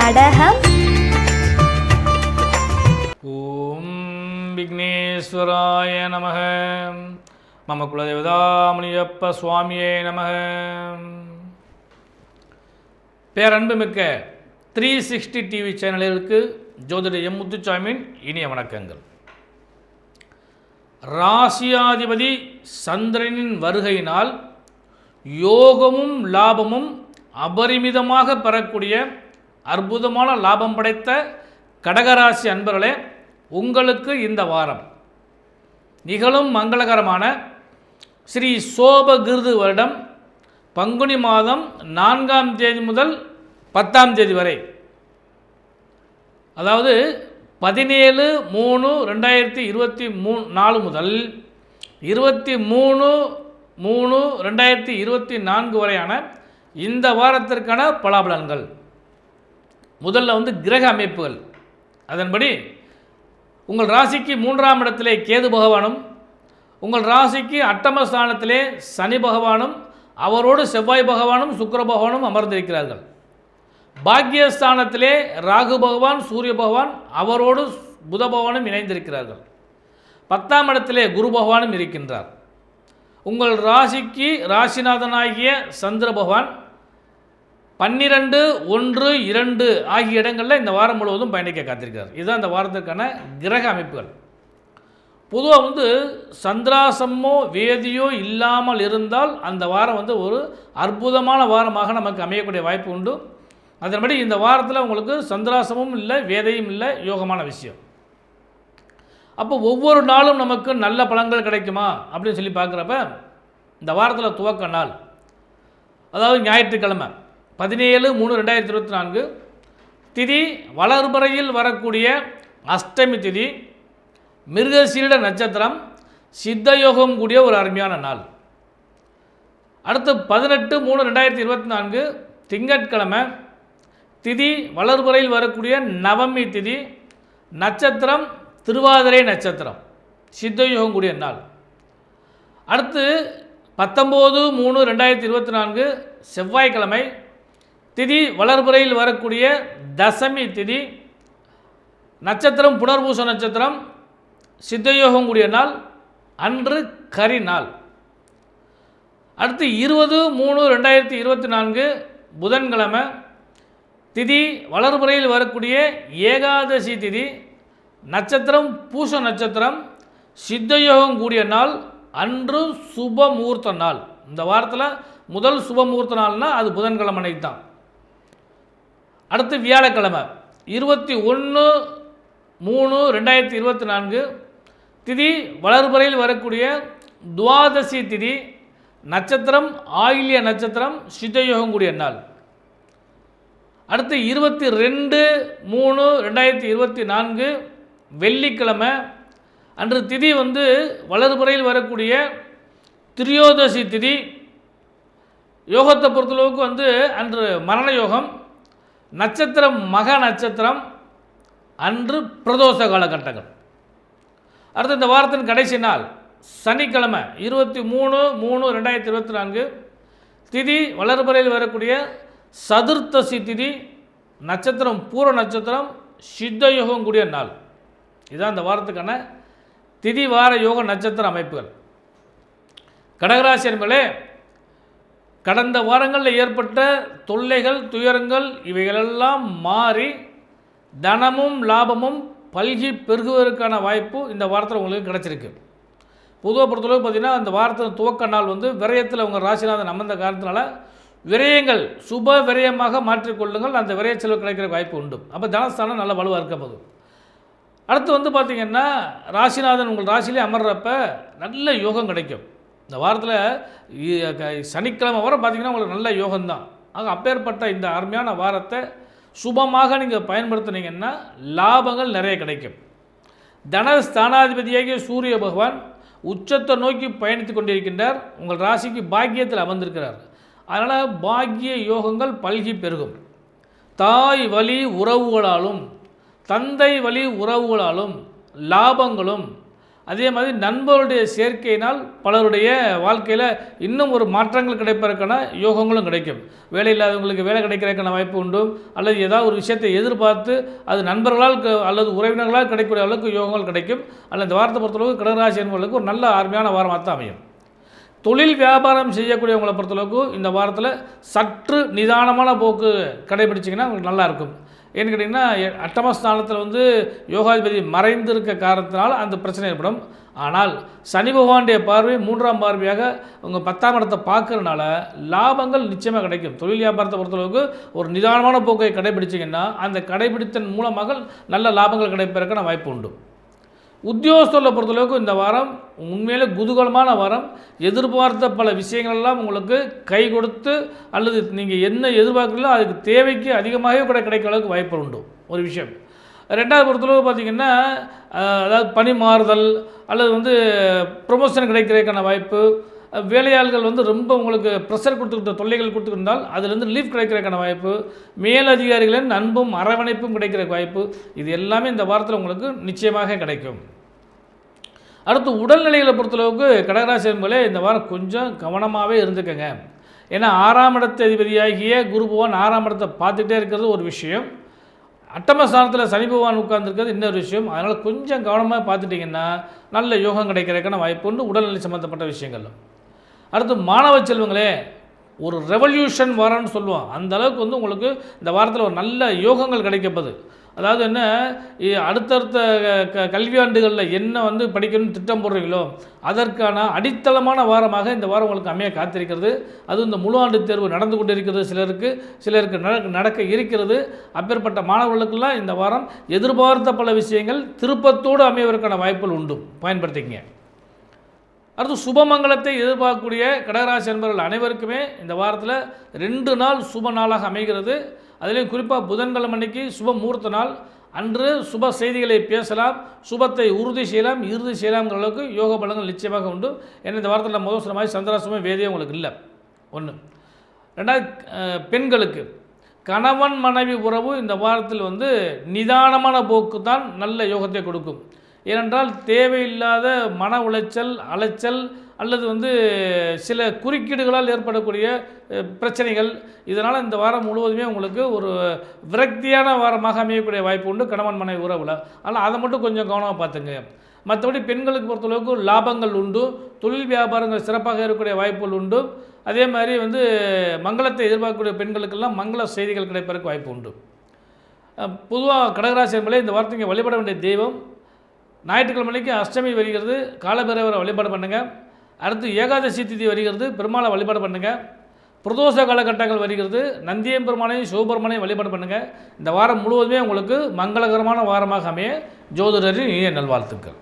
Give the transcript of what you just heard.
கடகம். ஓம் விக்னேஸ்வராய நமக. மம குலதேவதா முனியப்ப சுவாமியே நமக. பேரன்புமிக்க 360 டிவி சேனல்களுக்கு ஜோதிடர் எம் முத்துசாமியின் இனிய வணக்கங்கள். ராசியாதிபதி சந்திரனின் வருகையினால் யோகமும் லாபமும் அபரிமிதமாக பெறக்கூடிய அற்புதமான லாபம் படைத்த கடகராசி அன்பர்களே, உங்களுக்கு இந்த வாரம் நிகழும் மங்களகரமான ஸ்ரீ சோபகிருது வருடம் பங்குனி மாதம் 4ஆம் தேதி முதல் 10ஆம் தேதி வரை, அதாவது 17/3/2024 முதல் 23/3/2024 வரையான இந்த வாரத்திற்கான பலாபலன்கள். முதல்ல கிரக அமைப்புகள். அதன்படி உங்கள் ராசிக்கு 3ஆம் இடத்திலே கேது பகவானும், உங்கள் ராசிக்கு அட்டமஸ்தானத்திலே சனி பகவானும், அவரோடு செவ்வாய் பகவானும் சுக்கிர பகவானும் அமர்ந்திருக்கிறார்கள். பாக்கியஸ்தானத்திலே ராகு பகவான் சூரிய பகவான் அவரோடு புத பகவானும் இணைந்திருக்கிறார்கள். 10ஆம் இடத்திலே குரு பகவானும் இருக்கின்றார். உங்கள் ராசிக்கு ராசிநாதனாகிய சந்திர பகவான் 12, 1, 2 ஆகிய இடங்களில் இந்த வாரம் முழுவதும் பயணிக்க காத்திருக்கிறார். இதுதான் இந்த வாரத்திற்கான கிரக அமைப்புகள். பொதுவாக சந்திராசமோ வேதியோ இல்லாமல் இருந்தால் அந்த வாரம் ஒரு அற்புதமான வாரமாக நமக்கு அமையக்கூடிய வாய்ப்பு உண்டு. அதன்படி இந்த வாரத்தில் உங்களுக்கு சந்திராசமும் இல்லை, வேதையும் இல்லை, யோகமான விஷயம். அப்போ ஒவ்வொரு நாளும் நமக்கு நல்ல பலன்கள் கிடைக்குமா அப்படின்னு சொல்லி பார்க்குறப்ப, இந்த வாரத்தில் துவக்க நாள், அதாவது ஞாயிற்றுக்கிழமை 17/3/2024 திதி வளர்பறையில் வரக்கூடிய அஷ்டமி திதி, மிருகசீரிட நட்சத்திரம், சித்தயோகம் கூடிய ஒரு அருமையான நாள். அடுத்து 18/3/2024 திங்கட்கிழமை திதி வளர்பறையில் வரக்கூடிய நவமி திதி, நட்சத்திரம் திருவாதிரை நட்சத்திரம், சித்தயோகம் கூடிய நாள். அடுத்து 19/3/2024 செவ்வாய்க்கிழமை திதி வளர்பறையில் வரக்கூடிய தசமி திதி, நட்சத்திரம் புனர்பூச நட்சத்திரம், சித்தயோகம் கூடிய நாள், அன்று கரி நாள். அடுத்து 20/3/2024 புதன்கிழமை திதி வளர்பறையில் வரக்கூடிய ஏகாதசி திதி, நட்சத்திரம் பூச நட்சத்திரம், சித்தயோகம் கூடிய நாள், அன்று சுப முகூர்த்த நாள். இந்த வாரத்தில் முதல் சுப முகூர்த்த நாள்னால் அது புதன்கிழமை தான். அடுத்து வியாழக்கிழமை 21/3/2024 திதி வளர்பறையில் வரக்கூடிய துவாதசி திதி, நட்சத்திரம் ஆயில்ய நட்சத்திரம், சித்தயோகம் கூடிய நாள். அடுத்து 22/3/2024 வெள்ளிக்கிழமை அன்று திதி வளர்பறையில் வரக்கூடிய திரியோதசி திதி, யோகத்தை பொறுத்தளவுக்கு அன்று மரண யோகம், நட்சத்திரம் மக நட்சத்திரம், அன்று பிரதோஷ காலகட்டங்கள். அடுத்து இந்த வாரத்தின் கடைசி நாள் சனிக்கிழமை 23/3/2024 திதி வளர்பறையில் வரக்கூடிய சதுர்த்தசி திதி, நட்சத்திரம் பூர நட்சத்திரம், சித்தயோகம் கூடிய நாள். இதுதான் இந்த வாரத்துக்கான திதி வார யோக நட்சத்திர அமைப்புகள். கடகராசி என்பதே, கடந்த வாரங்களில் ஏற்பட்ட தொல்லைகள் துயரங்கள் இவைகளெல்லாம் மாறி தனமும் லாபமும் பல்கி பெருகுவதற்கான வாய்ப்பு இந்த வாரத்தில் உங்களுக்கு கிடச்சிருக்கு. பொதுவாக பொறுத்தளவு பார்த்திங்கன்னா இந்த வாரத்தில் துவக்க நாள் விரயத்தில் உங்கள் ராசிநாதன் அமர்ந்த காரணத்தினால விரயங்கள் சுப விரயமாக மாற்றிக்கொள்ளுங்கள். அந்த விரய செலவு கிடைக்கிற வாய்ப்பு உண்டு. அப்போ தனஸ்தானம் நல்ல வலுவாக இருக்க போகுது. அடுத்து பார்த்திங்கன்னா ராசிநாதன் உங்கள் ராசியிலே அமர்றப்ப நல்ல யோகம் கிடைக்கும். இந்த வாரத்தில் சனிக்கிழமை வரை பார்த்திங்கன்னா உங்களுக்கு நல்ல யோகம்தான். ஆக அப்பேற்பட்ட இந்த அருமையான வாரத்தை சுபமாக நீங்கள் பயன்படுத்தினீங்கன்னா லாபங்கள் நிறைய கிடைக்கும். தனஸ்தானாதிபதியாகிய சூரிய பகவான் உச்சத்தை நோக்கி பயணித்து கொண்டிருக்கின்றார். உங்கள் ராசிக்கு பாக்கியத்தில் அமர்ந்திருக்கிறார். அதனால் பாக்கிய யோகங்கள் பல்கி பெருகும். தாய் வழி உறவுகளாலும் தந்தை வழி உறவுகளாலும் லாபங்களும் அதே மாதிரி நண்பர்களுடைய சேர்க்கையினால் பலருடைய வாழ்க்கையில் இன்னும் ஒரு மாற்றங்கள் கிடைப்பதற்கான யோகங்களும் கிடைக்கும். வேலை இல்லாதவங்களுக்கு வேலை கிடைக்கிறதுக்கான வாய்ப்பு உண்டு. அல்லது ஏதாவது ஒரு விஷயத்தை எதிர்பார்த்து அது நண்பர்களால் அல்லது உறவினர்களால் கிடைக்கக்கூடிய அளவுக்கு யோகங்கள் கிடைக்கும். அல்லது இந்த வாரத்தை பொறுத்தளவுக்கு கடகராசி என்பவர்களுக்கு ஒரு நல்ல அருமையான வாரமாக தான் அமையும். தொழில் வியாபாரம் செய்யக்கூடியவங்களை பொறுத்தளவுக்கு இந்த வாரத்தில் சற்று நிதானமான போக்கு கடைபிடிச்சிங்கன்னா உங்களுக்கு நல்லாயிருக்கும். ஏன்னு கேட்டிங்கன்னா அட்டமஸ்தானத்தில் வந்து யோகாதிபதி மறைந்து இருக்க காரணத்தினால் அந்த பிரச்சனை ஏற்படும். ஆனால் சனி பகவானுடைய பார்வை 3ஆம் பார்வையாக உங்கள் 10ஆம் இடத்தை பார்க்கறதுனால லாபங்கள் நிச்சயமாக கிடைக்கும். தொழில் வியாபாரத்தை பொறுத்தளவுக்கு ஒரு நிதானமான போக்கை கடைபிடிச்சிங்கன்னா அந்த கடைபிடித்தன் மூலமாக நல்ல லாபங்கள் கிடைப்பதற்கான வாய்ப்பு உண்டு. உத்தியோகஸ்தர்களை பொறுத்தளவுக்கு இந்த வாரம் உண்மையிலே குதூகலமான வாரம். எதிர்பார்த்த பல விஷயங்கள்லாம் உங்களுக்கு கை கொடுத்து அல்லது நீங்கள் என்ன எதிர்பார்க்கறீங்களோ அதுக்கு தேவைக்கு அதிகமாகவே கூட கிடைக்கிற அளவுக்கு வாய்ப்பு உண்டு. ஒரு விஷயம். 2வது பொறுத்தளவு பார்த்திங்கன்னா அதாவது பணி மாறுதல் அல்லது வந்து ப்ரொமோஷன் கிடைக்கிறதுக்கான வாய்ப்பு. வேலையாள்கள் வந்து ரொம்ப உங்களுக்கு ப்ரெஷர் கொடுத்துக்கிட்ட தொல்லைகள் கொடுத்துக்கிட்டால் அதுலேருந்து லீவ் கிடைக்கிறதுக்கான வாய்ப்பு. மேலதிகாரிகளின் அன்பும் அரவணைப்பும் கிடைக்கிற வாய்ப்பு. இது எல்லாமே இந்த வாரத்தில் உங்களுக்கு நிச்சயமாக கிடைக்கும். அடுத்து உடல்நிலைகளை பொறுத்தளவுக்கு கடகராசி என்பதே இந்த வாரம் கொஞ்சம் கவனமாகவே இருந்துக்கங்க. ஏன்னா 6ஆம் இடத்து அதிபதியாகிய குரு பகவான் 6ஆம் இடத்தை பார்த்துக்கிட்டே இருக்கிறது ஒரு விஷயம். அட்டமஸ்தானத்தில் சனி பகவான் உட்கார்ந்துருக்கிறது இன்னொரு விஷயம். அதனால் கொஞ்சம் கவனமாக பார்த்துட்டிங்கன்னா நல்ல யோகம் கிடைக்கிறதுக்கான வாய்ப்பு உண்டு உடல்நிலை சம்மந்தப்பட்ட விஷயங்கள். அடுத்து மாணவ செல்வங்களே, ஒரு ரெவல்யூஷன் வாரம்னு சொல்லுவோம். அந்த அளவுக்கு வந்து உங்களுக்கு இந்த வாரத்தில் ஒரு நல்ல யோகங்கள் கிடைக்கப்போகுது. அதாவது என்ன, அடுத்தடுத்த கல்வியாண்டுகளில் என்ன வந்து படிக்கணும்னு திட்டம் போடுறீங்களோ அதற்கான அடித்தளமான வாரமாக இந்த வாரம் உங்களுக்கு அமைய காத்திருக்கிறது. அதுவும் இந்த முழு ஆண்டு தேர்வு நடந்து கொண்டு இருக்கிறது. சிலருக்கு நடக்க இருக்கிறது. அப்பேற்பட்ட மாணவர்களுக்கெல்லாம் இந்த வாரம் எதிர்பார்த்த பல விஷயங்கள் திருப்பத்தோடு அமைவதற்கான வாய்ப்புகள் உண்டு. பயன்படுத்திக்கங்க. அடுத்து சுபமங்கலத்தை எதிர்பார்க்கக்கூடிய கடகராசி என்பவர்கள் அனைவருக்குமே இந்த வாரத்தில் 2 நாள் சுப நாளாக அமைகிறது. அதிலையும் குறிப்பாக புதன்கிழமை அன்னைக்கு சுப முகூர்த்த நாள். அன்று சுப செய்திகளை பேசலாம், சுபத்தை உறுதி செய்யலாம், இறுதி செய்யலாம்ங்கிற அளவுக்கு யோக பலங்கள் நிச்சயமாக உண்டு. ஏன்னா இந்த வாரத்தில் முதல் சொன்ன மாதிரி சந்திராசிரமம் வேதியம் உங்களுக்கு இல்லை. 1. 2வது பெண்களுக்கு கணவன் மனைவி உறவு இந்த வாரத்தில் வந்து நிதானமான போக்கு தான் நல்ல யோகத்தை கொடுக்கும். ஏனென்றால் தேவையில்லாத மன உளைச்சல், அலைச்சல் அல்லது வந்து சில குறுக்கீடுகளால் ஏற்படக்கூடிய பிரச்சனைகள், இதனால் இந்த வாரம் முழுவதுமே உங்களுக்கு ஒரு விரக்தியான வாரமாக அமையக்கூடிய வாய்ப்பு உண்டு கணவன் மனைவி உறவில். ஆனால் அதை மட்டும் கொஞ்சம் கவனமாக பார்த்துங்க. மற்றபடி பெண்களுக்கு பொறுத்தளவுக்கு லாபங்கள் உண்டு. தொழில் வியாபாரங்கள் சிறப்பாக இருக்கக்கூடிய வாய்ப்புகள் உண்டு. அதே மாதிரி வந்து மங்களத்தை எதிர்பார்க்கக்கூடிய பெண்களுக்கெல்லாம் மங்கள செய்திகள் கிடைப்பதற்கு வாய்ப்பு உண்டு. பொதுவாக கடகராசி என்பதே இந்த வாரத்துக்கு வழிபட வேண்டிய தெய்வம் ஞாயிற்றுக்கிழமைக்கு அஷ்டமி வருகிறது, காலபைரவரை வழிபாடு பண்ணுங்கள். அடுத்து ஏகாதசி திதி வருகிறது, பெருமாளை வழிபாடு பண்ணுங்கள். பிரதோஷ காலகட்டங்கள் வருகிறது, நந்தியம் பெருமானையும் சிவபெருமானையும் வழிபாடு பண்ணுங்கள். இந்த வாரம் முழுவதுமே உங்களுக்கு மங்களகரமான வாரமாக அமைய ஜோதிடரின் இனிய நல்வாழ்த்துக்கள்.